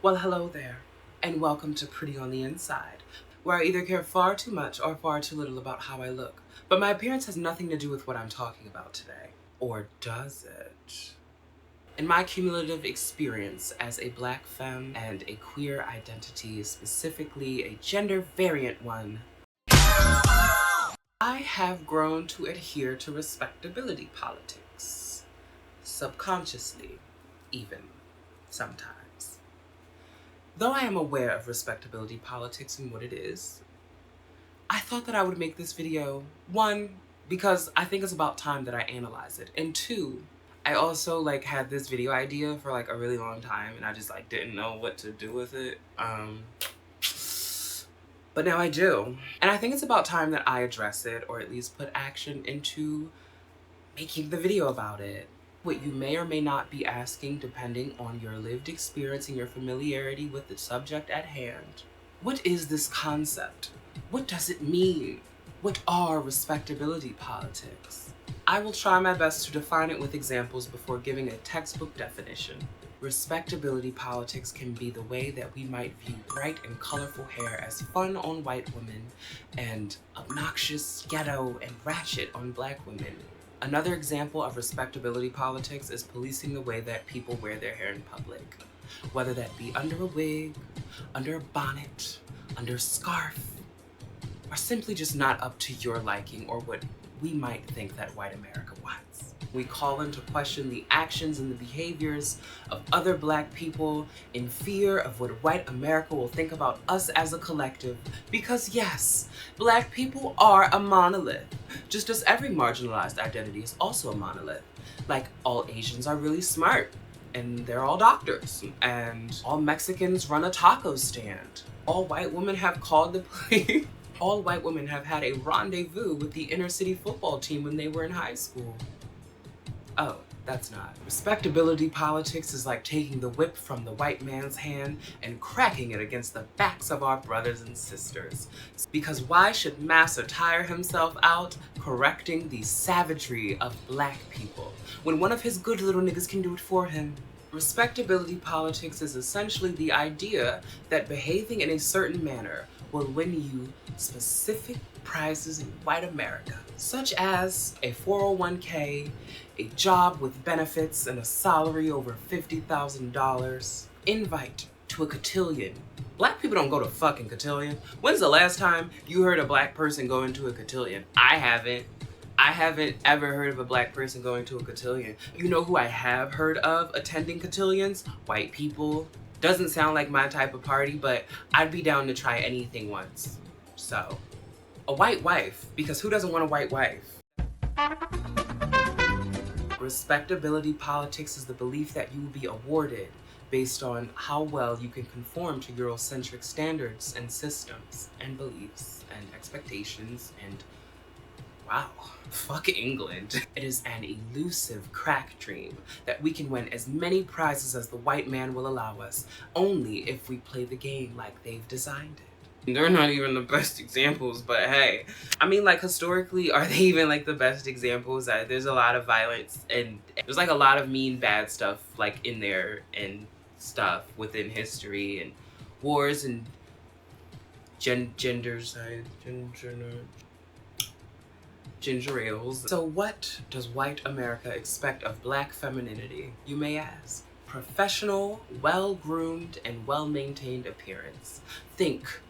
Well, hello there, and welcome to Pretty on the Inside, where I either care far too much or far too little about how I look. But my appearance has nothing to do with what I'm talking about today. Or does it? In my cumulative experience as a Black femme and a queer identity, specifically a gender variant one, I have grown to adhere to respectability politics. Subconsciously, even, sometimes. Though I am aware of respectability politics and what it is, I thought that I would make this video, one, because I think it's about time that I analyze it, and two, I also had this video idea for a really long time and I just didn't know what to do with it. But now I do. And I think it's about time that I address it, or at least put action into making the video about it. What you may or may not be asking, depending on your lived experience and your familiarity with the subject at hand. What is this concept? What does it mean? What are respectability politics? I will try my best to define it with examples before giving a textbook definition. Respectability politics can be the way that we might view bright and colorful hair as fun on white women and obnoxious, ghetto, and ratchet on Black women. Another example of respectability politics is policing the way that people wear their hair in public, whether that be under a wig, under a bonnet, under a scarf, or simply just not up to your liking or what we might think that white America wants. We call into question the actions and the behaviors of other Black people in fear of what white America will think about us as a collective. Because yes, Black people are a monolith, just as every marginalized identity is also a monolith. Like, all Asians are really smart, and they're all doctors, and all Mexicans run a taco stand. All white women have called the police. All white women have had a rendezvous with the inner city football team when they were in high school. Oh, that's not. Respectability politics is like taking the whip from the white man's hand and cracking it against the backs of our brothers and sisters. Because why should Massa tire himself out correcting the savagery of Black people when one of his good little niggas can do it for him? Respectability politics is essentially the idea that behaving in a certain manner will win you specific prizes in white America, such as a 401k, a job with benefits and a salary over $50,000, invite to a cotillion. Black people don't go to fucking cotillion. When's the last time you heard a Black person go into a cotillion? I haven't. I haven't ever heard of a Black person going to a cotillion. You know who I have heard of attending cotillions? White people. Doesn't sound like my type of party, but I'd be down to try anything once. So, a white wife, because who doesn't want a white wife? Respectability politics is the belief that you will be awarded based on how well you can conform to Eurocentric standards and systems and beliefs and expectations and wow, fuck England. It is an elusive crack dream that we can win as many prizes as the white man will allow us, only if we play the game like they've designed it. They're not even the best examples, but hey. I mean, historically, are they even the best examples? There's a lot of violence and there's a lot of mean, bad stuff in there and stuff within history and wars and ginger ales. So what does white America expect of Black femininity, you may ask? Professional, well-groomed, and well-maintained appearance. Think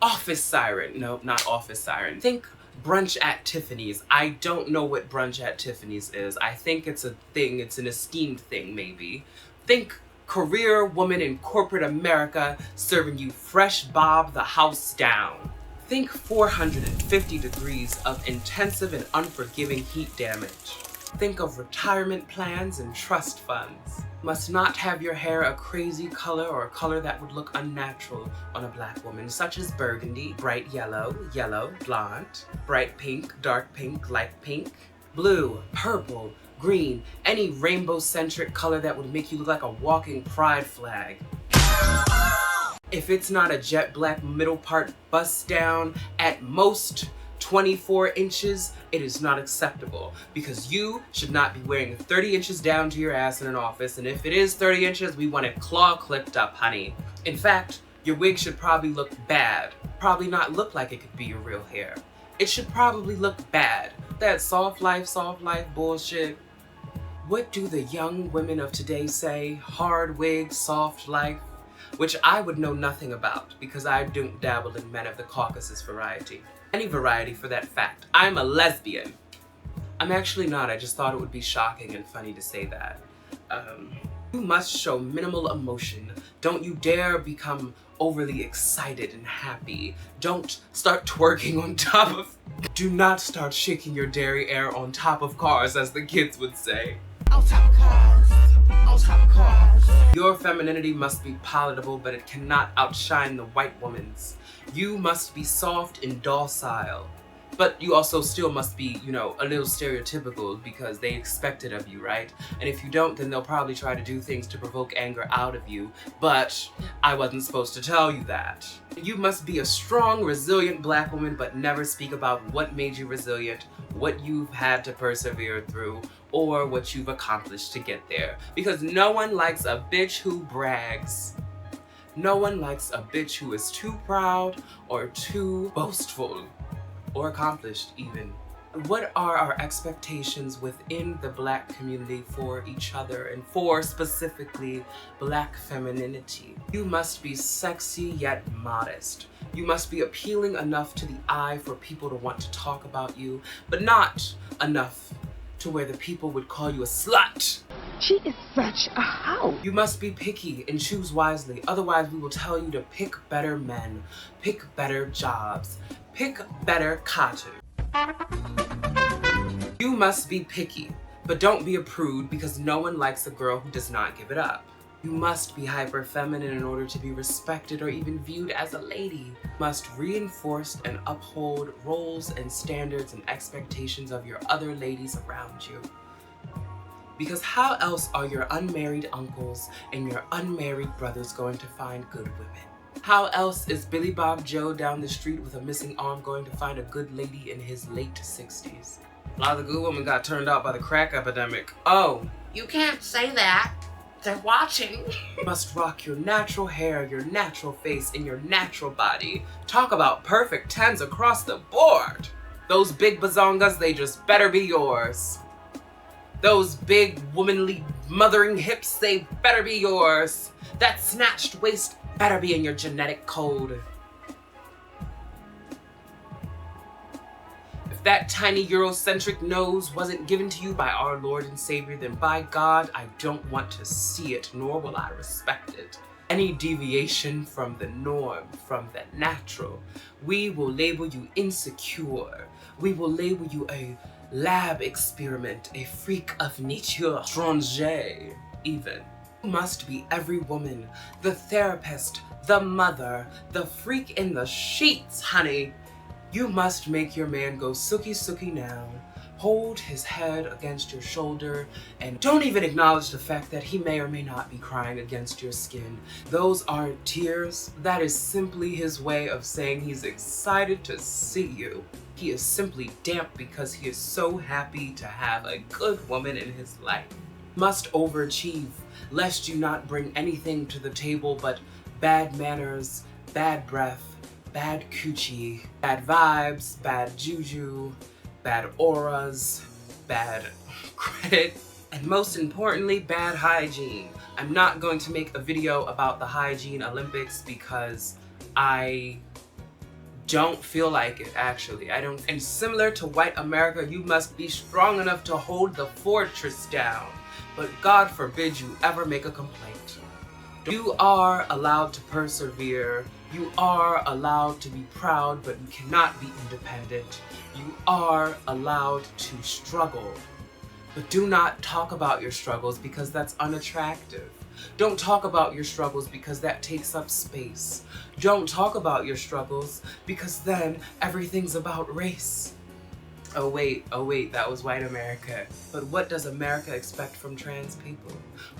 office siren. No, not office siren. Think brunch at Tiffany's. I don't know what brunch at Tiffany's is. I think it's a thing. It's an esteemed thing, maybe. Think career woman in corporate America serving you fresh Bob the house down. Think 450 degrees of intensive and unforgiving heat damage. Think of retirement plans and trust funds. Must not have your hair a crazy color or a color that would look unnatural on a Black woman, such as burgundy, bright yellow, yellow, blonde, bright pink, dark pink, light pink, blue, purple, green, any rainbow-centric color that would make you look like a walking pride flag. If it's not a jet black middle part bust down, at most 24 inches, it is not acceptable, because you should not be wearing 30 inches down to your ass in an office, and if it is 30 inches, we want it claw clipped up, honey. In fact, your wig should probably look bad. Probably not look like it could be your real hair. It should probably look bad. That soft life bullshit. What do the young women of today say? Hard wig, soft life? Which I would know nothing about, because I don't dabble in men of the Caucasus variety. Any variety for that fact. I'm a lesbian. I'm actually not, I just thought it would be shocking and funny to say that. You must show minimal emotion. Don't you dare become overly excited and happy. Don't start twerking on top of... Do not start shaking your derriere on top of cars, as the kids would say. On top of cars. On top of cars. Your femininity must be palatable, but it cannot outshine the white woman's. You must be soft and docile. But you also still must be, you know, a little stereotypical, because they expect it of you, right? And if you don't, then they'll probably try to do things to provoke anger out of you. But I wasn't supposed to tell you that. You must be a strong, resilient black woman, but never speak about what made you resilient, what you've had to persevere through, or what you've accomplished to get there. Because no one likes a bitch who brags. No one likes a bitch who is too proud or too boastful. Or accomplished, even. What are our expectations within the black community for each other, and for specifically black femininity? You must be sexy yet modest. You must be appealing enough to the eye for people to want to talk about you, but not enough to where the people would call you a slut. She is such a hoe. You must be picky and choose wisely. Otherwise, we will tell you to pick better men, pick better jobs, pick better cotton. You must be picky, but don't be a prude, because no one likes a girl who does not give it up. You must be hyper feminine in order to be respected or even viewed as a lady. You must reinforce and uphold roles and standards and expectations of your other ladies around you. Because how else are your unmarried uncles and your unmarried brothers going to find good women? How else is Billy Bob Joe down the street with a missing arm going to find a good lady in his late 60s? A lot of the good women got turned out by the crack epidemic. Oh, you can't say that. They're watching. You must rock your natural hair, your natural face, and your natural body. Talk about perfect 10s across the board. Those big bazongas, they just better be yours. Those big womanly mothering hips, they better be yours. That snatched waist better be in your genetic code. If that tiny Eurocentric nose wasn't given to you by our Lord and Savior, then by God, I don't want to see it, nor will I respect it. Any deviation from the norm, from the natural, we will label you insecure. We will label you a lab experiment, a freak of nature, étranger, even. You must be every woman, the therapist, the mother, the freak in the sheets, honey. You must make your man go sookie sookie now, hold his head against your shoulder, and don't even acknowledge the fact that he may or may not be crying against your skin. Those aren't tears. That is simply his way of saying he's excited to see you. He is simply damp because he is so happy to have a good woman in his life. Must overachieve, lest you not bring anything to the table but bad manners, bad breath, bad coochie, bad vibes, bad juju, bad auras, bad credit, and most importantly, bad hygiene. I'm not going to make a video about the hygiene Olympics because I don't feel like it, actually. I don't. And similar to white America, you must be strong enough to hold the fortress down. But God forbid you ever make a complaint. You are allowed to persevere. You are allowed to be proud, but you cannot be independent. You are allowed to struggle. But do not talk about your struggles because that's unattractive. Don't talk about your struggles because that takes up space. Don't talk about your struggles because then everything's about race. Oh wait, that was white America. But what does America expect from trans people?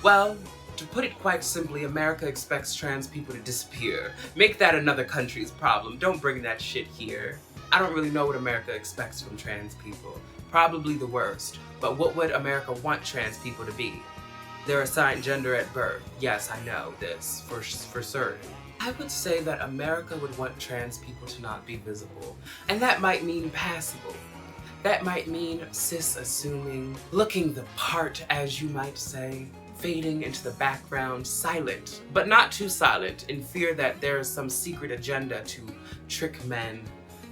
Well, To put it quite simply, America expects trans people to disappear. Make that another country's problem. Don't bring that shit here. I don't really know what America expects from trans people. Probably the worst. But what would America want trans people to be? They're assigned gender at birth. Yes, I know this for certain. I would say that America would want trans people to not be visible. And that might mean passable. That might mean cis-assuming, looking the part, as you might say, fading into the background, silent, but not too silent, in fear that there is some secret agenda to trick men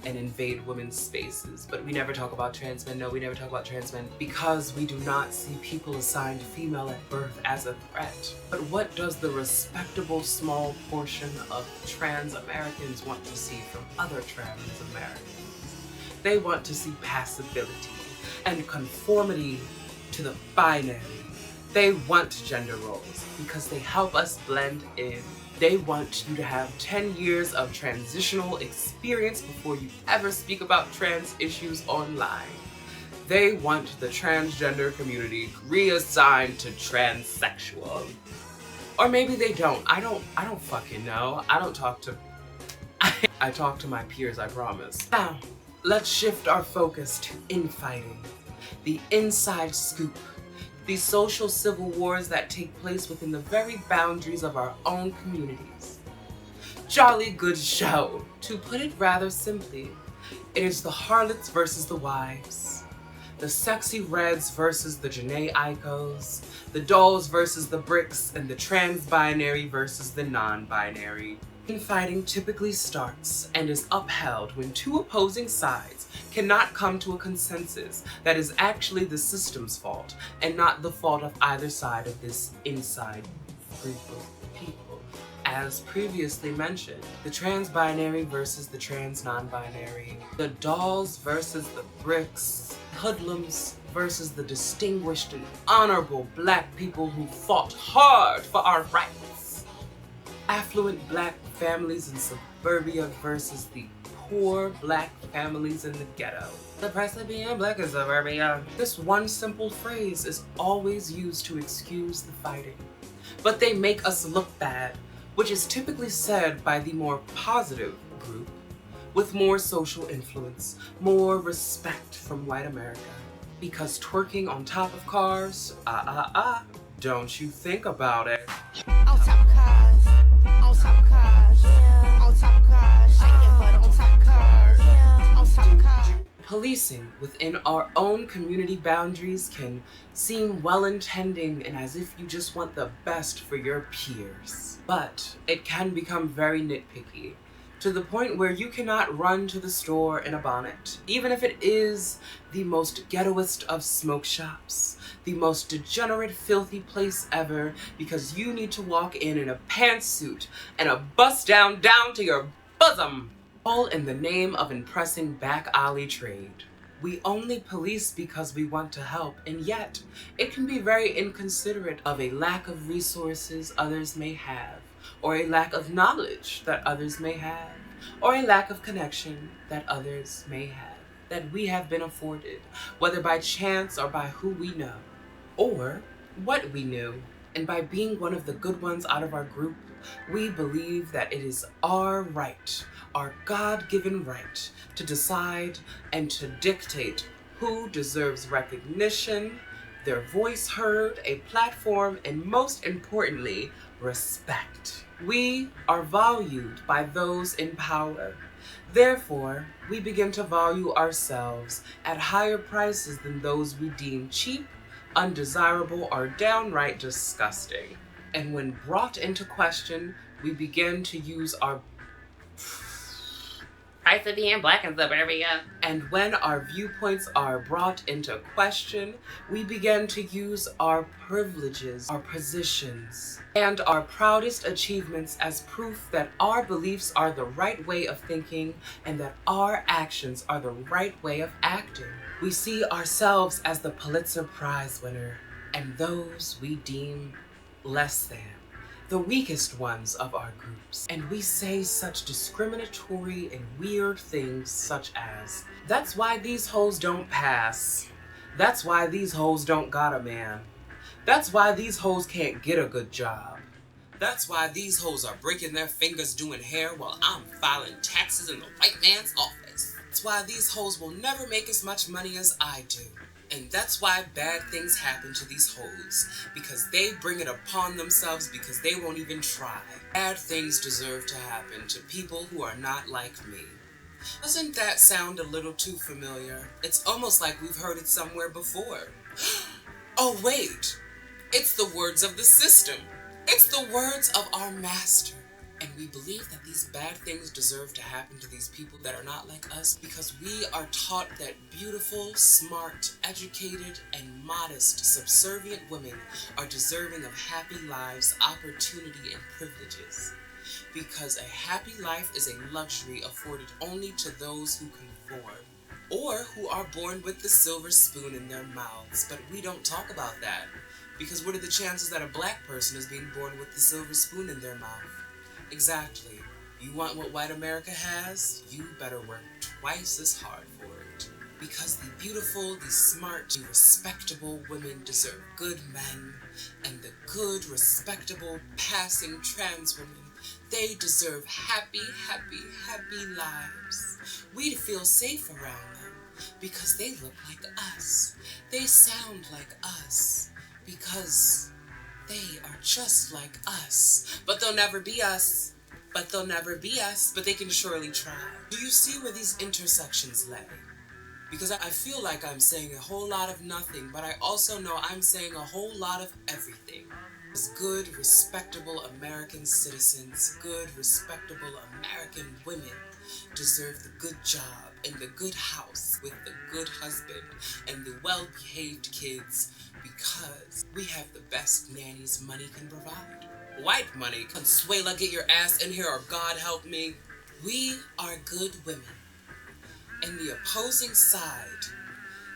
and invade women's spaces. But we never talk about trans men. No, we never talk about trans men because we do not see people assigned female at birth as a threat. But what does the respectable small portion of trans Americans want to see from other trans Americans? They want to see passability and conformity to the binary. They want gender roles because they help us blend in. They want you to have 10 years of transitional experience before you ever speak about trans issues online. They want the transgender community reassigned to transsexual. Or maybe they don't. I don't fucking know. I don't talk to I talk to my peers, I promise. Now, let's shift our focus to infighting. The inside scoop. These social civil wars that take place within the very boundaries of our own communities. Jolly good show. To put it rather simply, it is the harlots versus the wives, the sexy reds versus the Janae Eikos, the dolls versus the bricks, and the trans-binary versus the non-binary. Infighting typically starts and is upheld when two opposing sides cannot come to a consensus that is actually the system's fault and not the fault of either side of this inside group of people. As previously mentioned, the trans-binary versus the trans-non-binary, the dolls versus the bricks, hoodlums versus the distinguished and honorable Black people who fought hard for our rights. Affluent Black families in suburbia versus the poor Black families in the ghetto. The price of being Black in suburbia. This one simple phrase is always used to excuse the fighting. But they make us look bad, which is typically said by the more positive group, with more social influence, more respect from white America. Because twerking on top of cars, don't you think about it. On top of cars, on top of cars, yeah. On top of cars, shaking butt on top of cars, yeah. On top of cars. Policing within our own community boundaries can seem well-intending and as if you just want the best for your peers. But it can become very nitpicky, to the point where you cannot run to the store in a bonnet, even if it is the most ghettoest of smoke shops, the most degenerate, filthy place ever, because you need to walk in a pantsuit and a bust-down down to your bosom, all in the name of impressing back alley trade. We only police because we want to help, and yet it can be very inconsiderate of a lack of resources others may have, or a lack of knowledge that others may have, or a lack of connection that others may have, that we have been afforded, whether by chance or by who we know, or what we knew. And by being one of the good ones out of our group, we believe that it is our right, our God-given right, to decide and to dictate who deserves recognition, their voice heard, a platform, and most importantly, respect. We are valued by those in power. Therefore, we begin to value ourselves at higher prices than those we deem cheap, undesirable, or downright disgusting. And when brought into question, we begin to use our Price of being Black in suburbia. And when our viewpoints are brought into question, we begin to use our privileges, our positions, and our proudest achievements as proof that our beliefs are the right way of thinking and that our actions are the right way of acting. We see ourselves as the Pulitzer Prize winner and those we deem less than, the weakest ones of our groups. And we say such discriminatory and weird things such as, "That's why these hoes don't pass. That's why these hoes don't got a man. That's why these hoes can't get a good job. That's why these hoes are breaking their fingers doing hair while I'm filing taxes in the white man's office. That's why these hoes will never make as much money as I do. And that's why bad things happen to these hoes, because they bring it upon themselves because they won't even try. Bad things deserve to happen to people who are not like me. Doesn't that sound a little too familiar? It's almost like we've heard it somewhere before. Oh wait, it's the words of the system. It's the words of our master. And we believe that these bad things deserve to happen to these people that are not like us because we are taught that beautiful, smart, educated, and modest, subservient women are deserving of happy lives, opportunity, and privileges. Because a happy life is a luxury afforded only to those who conform, or who are born with the silver spoon in their mouths. But we don't talk about that, because what are the chances that a black person is being born with the silver spoon in their mouth? Exactly. You want what white America has? You better work twice as hard for it. Because the beautiful, the smart, the respectable women deserve good men, and the good, respectable, passing trans women, they deserve happy, happy, happy lives. We'd feel safe around them because they look like us. They sound like us because they are just like us. But they'll never be us. But they can surely try. Do you see where these intersections lay? Because I feel like I'm saying a whole lot of nothing, but I also know I'm saying a whole lot of everything. As good, respectable American citizens, good, respectable American women deserve the good job and the good house with the good husband and the well-behaved kids because we have the best nannies money can provide. White money, Consuela, get your ass in here or God help me. We are good women. And the opposing side,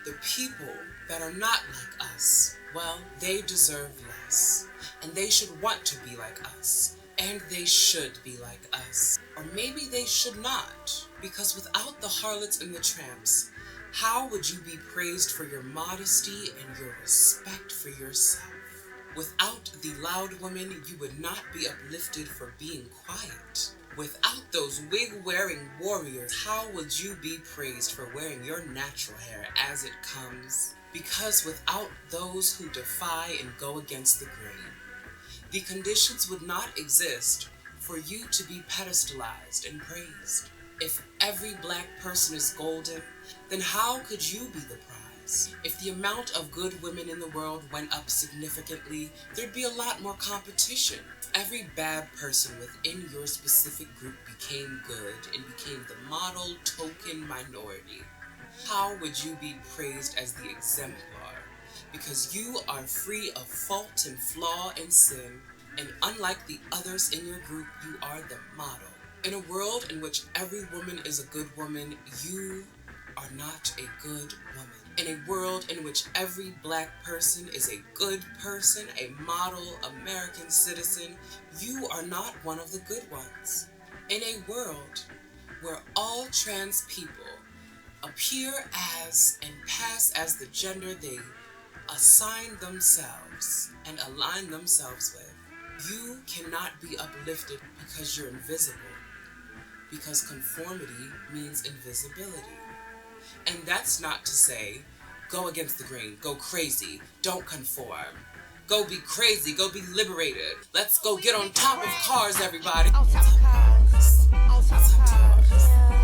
the people that are not like us, well, they deserve less. And they should want to be like us. And they should be like us. Or maybe they should not. Because without the harlots and the tramps, how would you be praised for your modesty and your respect for yourself? Without the loud women, you would not be uplifted for being quiet. Without those wig-wearing warriors, how would you be praised for wearing your natural hair as it comes? Because without those who defy and go against the grain, the conditions would not exist for you to be pedestalized and praised. If every black person is golden, then how could you be the prize? If the amount of good women in the world went up significantly, there'd be a lot more competition. If every bad person within your specific group became good and became the model token minority, how would you be praised as the exemplar? Because you are free of fault and flaw and sin, and unlike the others in your group, you are the model. In a world in which every woman is a good woman, you are not a good woman. In a world in which every black person is a good person, a model American citizen, you are not one of the good ones. In a world where all trans people appear as and pass as the gender they assign themselves and align themselves with, you cannot be uplifted because you're invisible. Because conformity means invisibility. And that's not to say, go against the grain, go crazy, don't conform. Go be crazy, go be liberated. Let's go get on top of cars, everybody. On top of cars. On top of cars.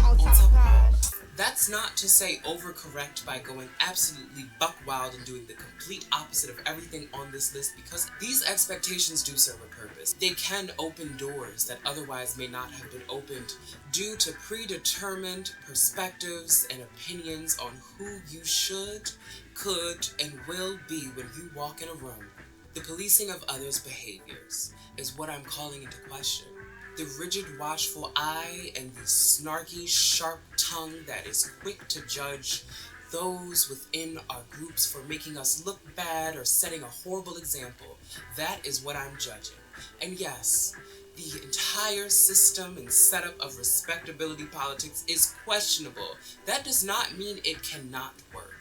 On top of cars. That's not to say overcorrect by going absolutely buck wild and doing the complete opposite of everything on this list, because these expectations do serve a purpose. They can open doors that otherwise may not have been opened due to predetermined perspectives and opinions on who you should, could, and will be when you walk in a room. The policing of others' behaviors is what I'm calling into question. The rigid, watchful eye and the snarky, sharp tongue that is quick to judge those within our groups for making us look bad or setting a horrible example, that is what I'm judging. And yes, the entire system and setup of respectability politics is questionable. That does not mean it cannot work.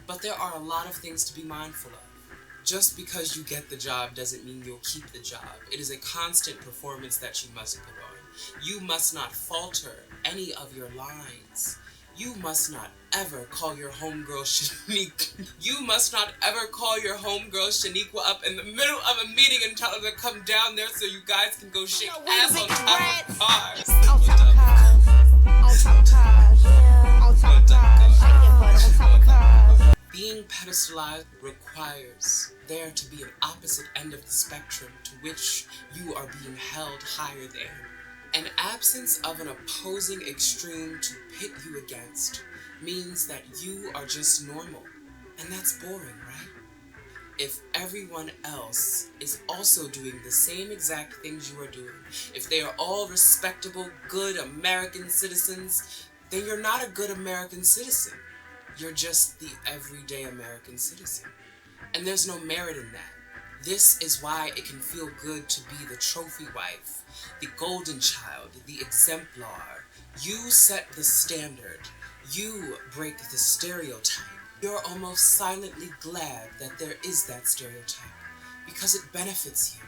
But there are a lot of things to be mindful of. Just because you get the job doesn't mean you'll keep the job. It is a constant performance that you must put on. You must not falter any of your lines. You must not ever call your homegirl Shaniqua. You must not ever call your homegirl Shaniqua up in the middle of a meeting and tell her to come down there so you guys can go shake ass on top of cars. On top of cars. On top of cars. On top of cars. Shaking butt on top of cars. Being pedestalized requires there to be an opposite end of the spectrum to which you are being held higher than. An absence of an opposing extreme to pit you against means that you are just normal. And that's boring, right? If everyone else is also doing the same exact things you are doing, if they are all respectable, good American citizens, then you're not a good American citizen. You're just the everyday American citizen. And there's no merit in that. This is why it can feel good to be the trophy wife, the golden child, the exemplar. You set the standard. You break the stereotype. You're almost silently glad that there is that stereotype because it benefits you.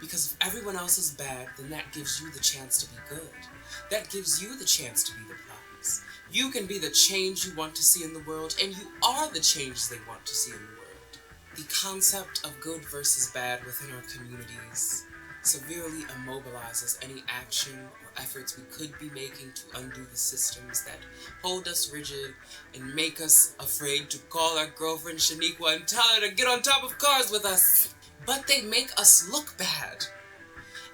Because if everyone else is bad, then that gives you the chance to be good. That gives you the chance to be the prize. You can be the change you want to see in the world, and you are the change they want to see in the world. The concept of good versus bad within our communities severely immobilizes any action or efforts we could be making to undo the systems that hold us rigid and make us afraid to call our girlfriend Shaniqua and tell her to get on top of cars with us. But they make us look bad.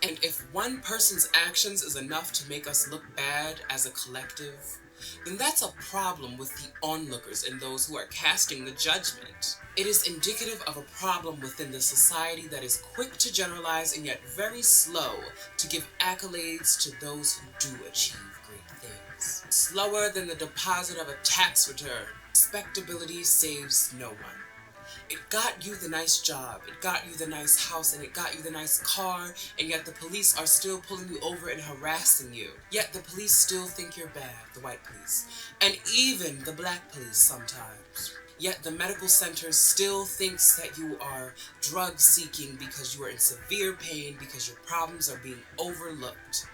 And if one person's actions is enough to make us look bad as a collective, then that's a problem with the onlookers and those who are casting the judgment. It is indicative of a problem within the society that is quick to generalize and yet very slow to give accolades to those who do achieve great things. Slower than the deposit of a tax return. Respectability saves no one. It got you the nice job, it got you the nice house, and it got you the nice car, and yet the police are still pulling you over and harassing you. Yet the police still think you're bad, the white police, and even the black police sometimes. Yet the medical center still thinks that you are drug seeking because you are in severe pain, because your problems are being overlooked.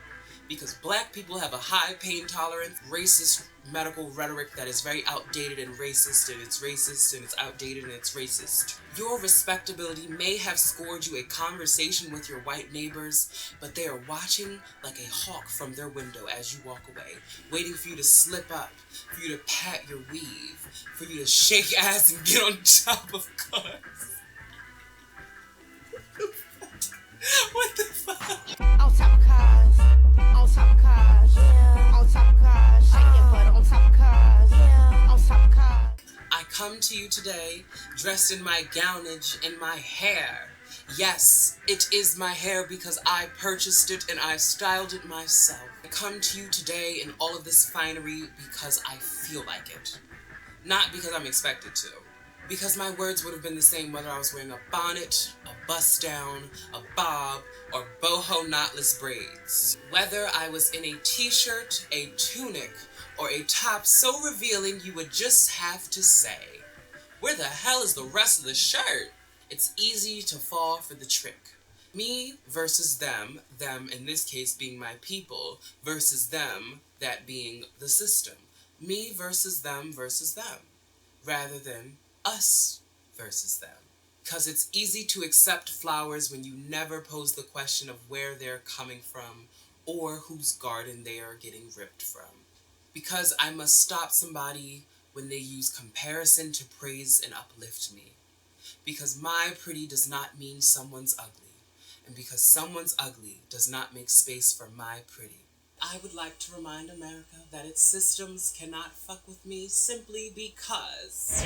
Because black people have a high pain tolerance, racist medical rhetoric that is very outdated and it's outdated and it's racist. Your respectability may have scored you a conversation with your white neighbors, but they are watching like a hawk from their window as you walk away, waiting for you to slip up, for you to pat your weave, for you to shake ass and get on top of cars. What the fuck? On top of cars. On top of cars. On top of cars. Shaking butt on top of cars. On top of cars. I come to you today dressed in my gownage and my hair. Yes, it is my hair because I purchased it and I styled it myself. I come to you today in all of this finery because I feel like it. Not because I'm expected to. Because my words would have been the same whether I was wearing a bonnet, a bust down, a bob, or boho knotless braids. Whether I was in a t-shirt, a tunic, or a top so revealing you would just have to say, where the hell is the rest of the shirt? It's easy to fall for the trick. Me versus them in this case being my people, versus them, that being the system. Me versus them, rather than us versus them. Because it's easy to accept flowers when you never pose the question of where they're coming from or whose garden they are getting ripped from. Because I must stop somebody when they use comparison to praise and uplift me. Because my pretty does not mean someone's ugly. And because someone's ugly does not make space for my pretty. I would like to remind America that its systems cannot fuck with me simply because